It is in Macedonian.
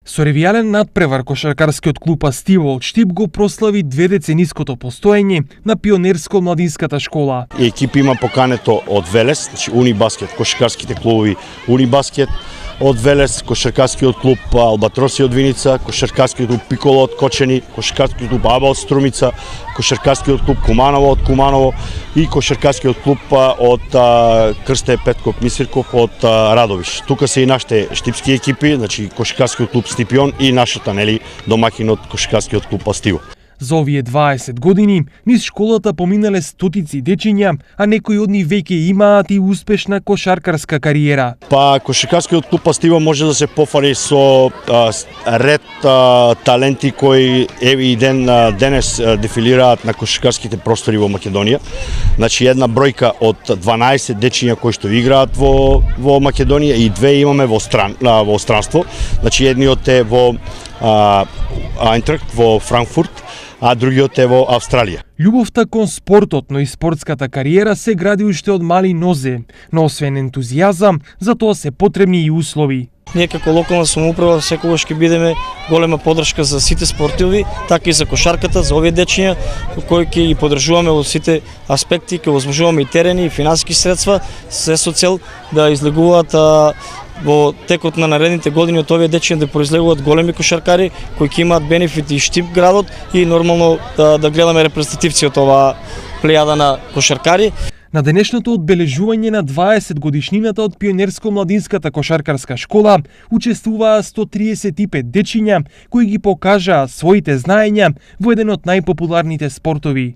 Со ревијален надпревар кошаркарскиот клуб Астиво од Штип го прослави 2-децениското постоење на пионерско-младинската школа. Екипа има покането од Велес, значи Унибаскет, кошаркарските клубови Унибаскет од Велес, кошаркарскиот клуб Албатроси од Виница, кошаркарскиот клуб Пиколо од Кочени, кошаркарскиот клуб Аба од Струмица, кошаркарскиот клуб Куманово од Куманово и кошаркарскиот клуб од Крсте Петков Мисирков од Радовиш. Тука се и нашите штипски екипи, значи кошаркарскиот клуб Стипион и нашата домаќин од кошаркарскиот клуб Астиво. За овие 20 години низ школата поминале стотици дечиња, а некои од нив веќе имаат и успешна кошаркарска кариера. Кошаркарскиот клуб Астиво може да се пофали со ред таленти кои и денес дефилираат на кошаркарските простори во Македонија. Значи една бројка од 12 дечиња кои што играат во Македонија и две имаме во странство. Значи едниот е во Айнтрахт во Франкфурт, а другиот е во Австралија. Љубовта кон спортот, но и спортската кариера се гради уште од мали нозе, но освен ентузијазам, за тоа се потребни и услови. Ние како локална самоуправа секогаш ќе бидеме голема поддршка за сите спортови, така и за кошарката, за овие дечиња, кои ќе ги поддржуваме во сите аспекти, ќе возможуваме и терени и финансиски средства, се со цел да излегуваат во текот на наредните години од овие дечиња да произлегуваат големи кошаркари кои ќе имаат бенефити и Штип градот и нормално да гледаме репрезентативци од оваа плејада на кошаркари. На денешното одбележување на 20 годишнината од пионерско-младинската кошаркарска школа учествуваа 135 дечиња кои ги покажаа своите знаења во еден од најпопуларните спортови.